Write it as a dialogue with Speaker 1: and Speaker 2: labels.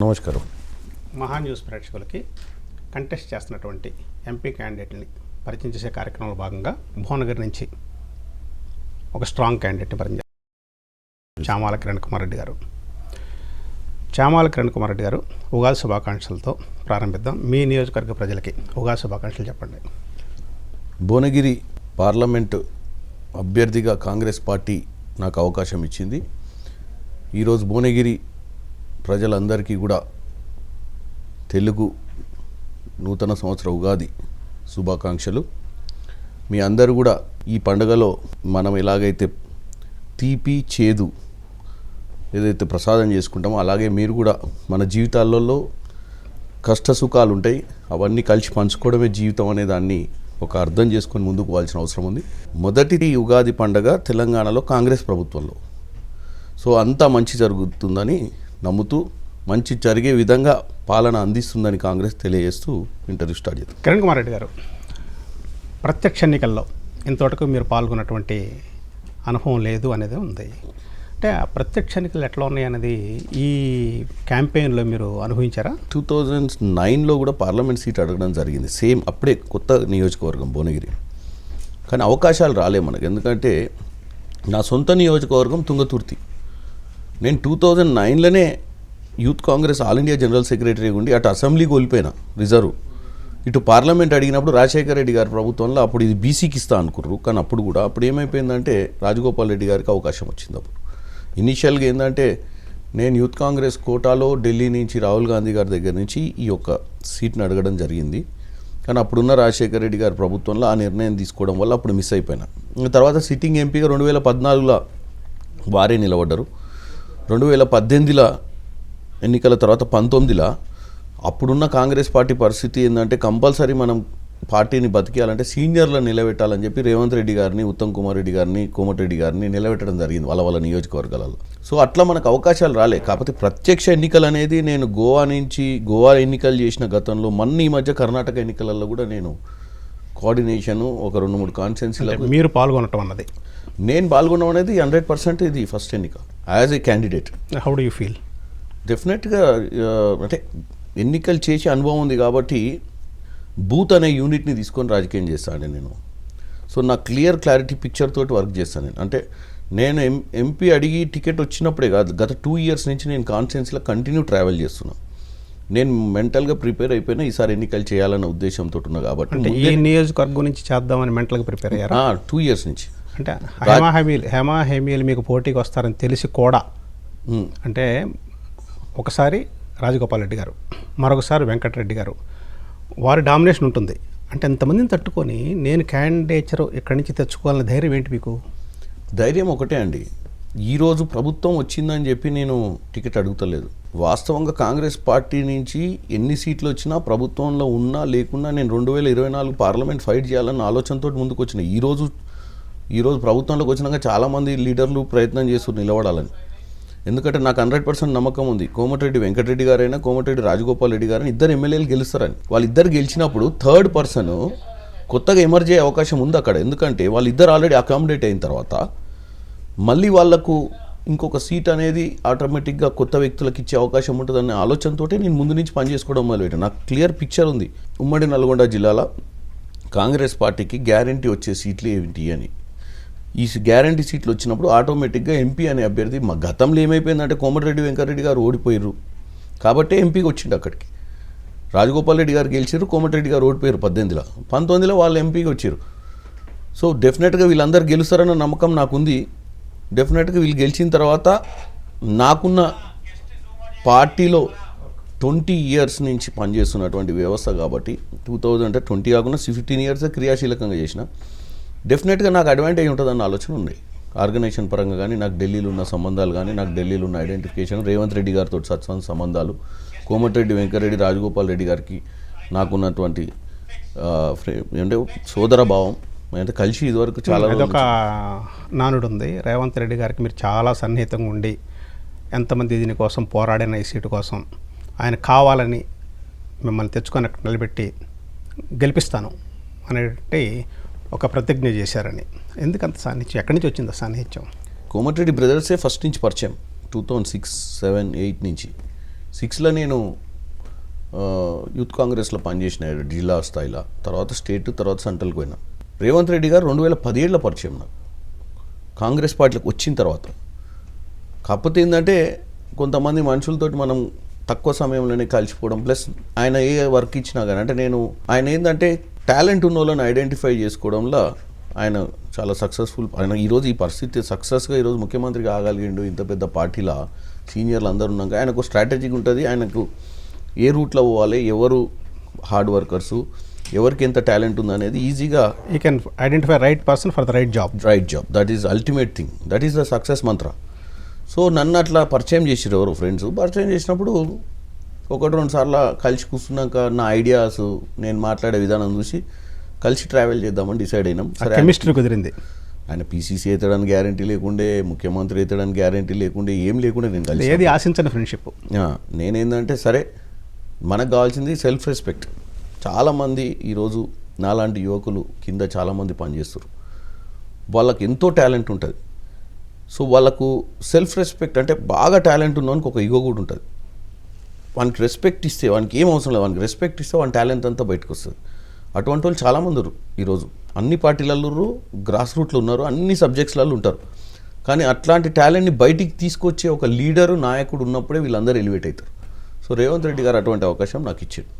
Speaker 1: నమస్కారం.
Speaker 2: మహా న్యూస్ ప్రేక్షకులకి కంటెస్ట్ చేస్తున్నటువంటి ఎంపీ క్యాండిడేట్ని పరిచయం చేసే కార్యక్రమంలో భాగంగా భువనగిరి నుంచి ఒక స్ట్రాంగ్ క్యాండిడేట్ని పరిచయం చామాల కిరణ్ కుమార్ రెడ్డి గారు. చామాల కిరణ్ కుమార్ రెడ్డి గారు, ఉగాది శుభాకాంక్షలతో ప్రారంభిద్దాం. మీ నియోజకవర్గ ప్రజలకి ఉగాది శుభాకాంక్షలు చెప్పండి.
Speaker 1: భువనగిరి పార్లమెంటు అభ్యర్థిగా కాంగ్రెస్ పార్టీ నాకు అవకాశం ఇచ్చింది. ఈరోజు భువనగిరి ప్రజలందరికీ కూడా తెలుగు నూతన సంవత్సర ఉగాది శుభాకాంక్షలు. మీ అందరూ కూడా ఈ పండుగలో మనం ఎలాగైతే తీపి చేదు ఏదైతే ప్రసాదం చేసుకుంటామో అలాగే మీరు కూడా మన జీవితాలలో కష్ట సుఖాలు ఉంటాయి, అవన్నీ కలిసి పంచుకోవడమే జీవితం అనే దాన్ని ఒక అర్థం చేసుకొని ముందుకు పోవాల్సిన అవసరం ఉంది. మొదటి ఉగాది పండుగ తెలంగాణలో కాంగ్రెస్ ప్రభుత్వంలో. సో అంతా మంచి జరుగుతుందని నమ్ముతూ మంచి జరిగే విధంగా పాలన అందిస్తుందని కాంగ్రెస్ తెలియజేస్తూ ఇంటర్వ్యూ స్టార్ట్ చేద్దాం.
Speaker 2: కిరణ్ కుమార్ రెడ్డి గారు, ప్రత్యక్ష ఎన్నికల్లో ఇంతవరకు మీరు పాల్గొన్నటువంటి అనుభవం లేదు అనేది ఉంది. అంటే ఆ ప్రత్యక్ష ఎన్నికలు ఎట్లా ఉన్నాయి అనేది ఈ క్యాంపెయిన్లో మీరు అనుభవించారా?
Speaker 1: 2009లో కూడా పార్లమెంట్ సీట్ అడగడం జరిగింది. సేమ్ అప్పుడే కొత్త నియోజకవర్గం భువనగిరి, కానీ అవకాశాలు రాలే మనకు. ఎందుకంటే నా సొంత నియోజకవర్గం తుంగతుర్తి. నేను 2009లోనే youth Congress all India general secretary ఉండి అటు అసెంబ్లీకి వెళ్ళిపోయినా రిజర్వ్, ఇటు పార్లమెంట్ అడిగినప్పుడు రాజశేఖర రెడ్డి గారి ప్రభుత్వంలో అప్పుడు ఇది బీసీకి ఇస్తా అనుకుర్రు. కానీ అప్పుడు ఏమైపోయిందంటే రాజగోపాల్ రెడ్డి గారికి అవకాశం వచ్చింది. అప్పుడు ఇనీషియల్గా ఏంటంటే నేను యూత్ కాంగ్రెస్ కోటాలో ఢిల్లీ నుంచి రాహుల్ గాంధీ గారి దగ్గర నుంచి ఈ యొక్క సీట్ని అడగడం జరిగింది. కానీ అప్పుడున్న రాజశేఖర రెడ్డి గారి ప్రభుత్వంలో ఆ నిర్ణయం తీసుకోవడం వల్ల అప్పుడు మిస్ అయిపోయినా. తర్వాత సిట్టింగ్ ఎంపీగా 2014లో వారే నిలబడ్డారు. 2018లో ఎన్నికల తర్వాత 19లో అప్పుడున్న కాంగ్రెస్ పార్టీ పరిస్థితి ఏంటంటే కంపల్సరీ మనం పార్టీని బతికేయాలంటే సీనియర్లను నిలబెట్టాలని చెప్పి రేవంత్ రెడ్డి గారిని, ఉత్తమ్ కుమార్ రెడ్డి గారిని, కోమటిరెడ్డి గారిని నిలబెట్టడం జరిగింది వాళ్ళ నియోజకవర్గాలలో. సో అట్లా మనకు అవకాశాలు రాలే. కాకపోతే ప్రత్యక్ష ఎన్నికలు అనేది నేను గోవా ఎన్నికలు చేసిన గతంలో ఈ మధ్య కర్ణాటక ఎన్నికలలో కూడా నేను కోఆర్డినేషను ఒక 2-3 కాన్స్టిట్యున్సీలకు
Speaker 2: మీరు పాల్గొనటం అన్నది,
Speaker 1: నేను పాల్గొనడం అనేది 100% ఇది ఫస్ట్ ఎన్నిక as a candidate.
Speaker 2: How do you feel?
Speaker 1: డెఫినెట్గా అంటే ఎన్నికలు చేసే అనుభవం ఉంది కాబట్టి బూత్ అనే యూనిట్ని తీసుకొని రాజకీయం చేస్తాను నేను. సో నా క్లారిటీ పిక్చర్ తోటి వర్క్ చేస్తాను నేను. నేను ఎంపీ అడిగి టికెట్ వచ్చినప్పుడే కాదు, గత 2 years నుంచి నేను కాన్స్టిట్యున్సీలో కంటిన్యూ ట్రావెల్ చేస్తున్నాను. నేను మెంటల్గా ప్రిపేర్ అయిపోయినా ఈసారి ఎన్నికలు చేయాలన్న ఉద్దేశంతో ఉన్నా కాబట్టి
Speaker 2: ఈ నియోజకవర్గం నుంచి చేద్దామని మెంటల్గా ప్రిపేర్ అయ్యారా?
Speaker 1: 2 years నుంచి.
Speaker 2: అంటే హేమా హేమీలు మీకు పోటీకి వస్తారని తెలిసి కూడా, అంటే ఒకసారి రాజగోపాల్ రెడ్డి గారు, మరొకసారి వెంకటరెడ్డి గారు, వారి డామినేషన్ ఉంటుంది. అంటే ఎంతమందిని తట్టుకొని నేను క్యాండిడేచర్ ఇక్కడి నుంచి తెచ్చుకోవాలన్న ధైర్యం ఏంటి మీకు?
Speaker 1: ధైర్యం ఒకటే అండి, ఈరోజు ప్రభుత్వం వచ్చిందని చెప్పి నేను టికెట్ అడుగుతలేదు. వాస్తవంగా కాంగ్రెస్ పార్టీ నుంచి ఎన్ని సీట్లు వచ్చినా ప్రభుత్వంలో ఉన్నా లేకున్నా నేను 2024 పార్లమెంట్ ఫైట్ చేయాలన్న ఆలోచనతో ముందుకు వచ్చిన. ఈరోజు ప్రభుత్వంలోకి వచ్చినాక చాలామంది లీడర్లు ప్రయత్నం చేస్తున్నారు నిలబడాలని. ఎందుకంటే నాకు 100% నమ్మకం ఉంది, కోమటిరెడ్డి వెంకటరెడ్డి గారైనా కోమటిరెడ్డి రాజగోపాల్ రెడ్డి గారైనా ఇద్దరు ఎమ్మెల్యేలు గెలుస్తారని. వాళ్ళిద్దరు గెలిచినప్పుడు థర్డ్ పర్సన్ కొత్తగా ఎమర్జ్ అయ్యే అవకాశం ఉంది అక్కడ. ఎందుకంటే వాళ్ళిద్దరు ఆల్రెడీ అకామిడేట్ అయిన తర్వాత మళ్ళీ వాళ్లకు ఇంకొక సీట్ అనేది ఆటోమేటిక్గా కొత్త వ్యక్తులకు ఇచ్చే అవకాశం ఉంటుందనే ఆలోచనతో నేను ముందు నుంచి పనిచేసుకోవడం మొదలుపెట్టాను. నాకు క్లియర్ పిక్చర్ ఉంది ఉమ్మడి నల్గొండ జిల్లాలో కాంగ్రెస్ పార్టీకి గ్యారంటీ వచ్చే సీట్లు ఏమిటి అని. ఈ గ్యారంటీ సీట్లు వచ్చినప్పుడు ఆటోమేటిక్గా ఎంపీ అనే అభ్యర్థి మా గతంలో ఏమైపోయిందంటే కోమటిరెడ్డి వెంకటరెడ్డి గారు ఓడిపోయారు కాబట్టి ఎంపీకి వచ్చిండు అక్కడికి. రాజగోపాల్ రెడ్డి గారు గెలిచారు, కోమటిరెడ్డి గారు ఓడిపోయారు 18లో. 19లో వాళ్ళు ఎంపీకి వచ్చారు. సో డెఫినెట్గా వీళ్ళందరూ గెలుస్తారన్న నమ్మకం నాకుంది. డెఫినెట్గా వీళ్ళు గెలిచిన తర్వాత నాకున్న పార్టీలో 20 years నుంచి పనిచేస్తున్నటువంటి వ్యవస్థ కాబట్టి 2020 కాకుండా 15 years క్రియాశీలకంగా చేసిన. డెఫినెట్గా నాకు అడ్వాంటేజ్ ఉంటుందన్న ఆలోచన ఉంది. ఆర్గనైజేషన్ పరంగా కానీ, నాకు ఢిల్లీలో ఉన్న సంబంధాలు కానీ, నాకు ఢిల్లీలో ఉన్న ఐడెంటిఫికేషన్, రేవంత్ రెడ్డి గారితో సత్సంగ సంబంధాలు, కోమటిరెడ్డి వెంకటరెడ్డి, రాజగోపాల్ రెడ్డి గారికి నాకున్నటువంటి అంటే సోదర భావం, అంటే కలిసి ఇదివరకు చాలా.
Speaker 2: అదొక నానుడు ఉంది, రేవంత్ రెడ్డి గారికి మీరు చాలా సన్నిహితంగా ఉండి ఎంతమంది దీనికోసం పోరాడిన ఈ సీటు కోసం ఆయన కావాలని మిమ్మల్ని తెచ్చుకొని నిలబెట్టి గెలిపిస్తాను అనేటి ఒక ప్రతిజ్ఞ చేశారని. ఎందుకంత సాన్నిధ్యం, ఎక్కడి నుంచి వచ్చింది సాన్నిధ్యం?
Speaker 1: కోమటిరెడ్డి బ్రదర్సే ఫస్ట్ నుంచి పరిచయం 2006, 2007, 2008 నుంచి. 6లో నేను యూత్ కాంగ్రెస్లో పనిచేసిన జిల్లా స్థాయిలో, తర్వాత స్టేట్, తర్వాత సెంట్రల్కి పోయినా. రేవంత్ రెడ్డి గారు 2017లో పరిచయం నాకు కాంగ్రెస్ పార్టీలకు వచ్చిన తర్వాత. కాకపోతే ఏంటంటే కొంతమంది మనుషులతోటి మనం తక్కువ సమయంలోనే కలిసిపోవడం, ప్లస్ ఆయన ఏ వర్క్ ఇచ్చినా కానీ, అంటే నేను ఆయన ఏంటంటే టాలెంట్ ఉన్న వాళ్ళని ఐడెంటిఫై చేసుకోవడంలో ఆయన చాలా సక్సెస్ఫుల్. ఆయన ఈరోజు ఈ పరిస్థితి సక్సెస్గా ఈరోజు ముఖ్యమంత్రి కాగలిగిండు. ఇంత పెద్ద పార్టీలో సీనియర్లు అందరూ ఉన్నాక ఆయనకు స్ట్రాటజీగా ఉంటుంది. ఆయనకు ఏ రూట్లో పోవాలి, ఎవరు హార్డ్ వర్కర్సు, ఎవరికి ఎంత టాలెంట్ ఉందనేది ఈజీగా
Speaker 2: you can identify right person for the right job.
Speaker 1: That is ultimate thing, that is the success Mantra. So నన్ను అట్లా పరిచయం చేసిరు ఎవరు ఫ్రెండ్స్. పరిచయం చేసినప్పుడు 1-2 సార్లు కలిసి కూర్చున్నాక నా ఐడియాస్, నేను మాట్లాడే విధానం చూసి కలిసి ట్రావెల్ చేద్దామని డిసైడ్ అయినాం. సరే,
Speaker 2: కెమిస్ట్రీ కుదిరింది.
Speaker 1: ఆయన పీసీసీ అవుతాడని గ్యారంటీ లేకుండే, ముఖ్యమంత్రి అవుతాడని గ్యారంటీ లేకుండే, ఏం లేకుండా నేను కలిసి.
Speaker 2: ఏది ఆశించని ఫ్రెండ్షిప్.
Speaker 1: నేనేందంటే సరే మనకు కావాల్సింది సెల్ఫ్ రెస్పెక్ట్. చాలామంది ఈరోజు నాలాంటి యువకులు కింద చాలామంది పనిచేస్తారు. వాళ్ళకి ఎంతో టాలెంట్ ఉంటుంది. సో వాళ్ళకు సెల్ఫ్ రెస్పెక్ట్ అంటే బాగా టాలెంట్ ఉన్నవానికి ఒక ఈగో కూడా ఉంటుంది. వానికి రెస్పెక్ట్ ఇస్తే, వానికి ఏం అవసరం లేదు, వానికి రెస్పెక్ట్ ఇస్తే వాని టాలెంట్ అంతా బయటకు వస్తుంది. అటువంటి వాళ్ళు చాలామంది ఉన్నారు ఈరోజు. అన్ని పార్టీలలో గ్రాస్ రూట్లో ఉన్నారు, అన్ని సబ్జెక్ట్స్లలో ఉంటారు. కానీ అట్లాంటి టాలెంట్ని బయటికి తీసుకొచ్చే ఒక లీడరు, నాయకుడు ఉన్నప్పుడే వీళ్ళందరూ ఎలివేట్ అవుతారు. సో రేవంత్ రెడ్డి గారు అటువంటి అవకాశం నాకు ఇచ్చారు.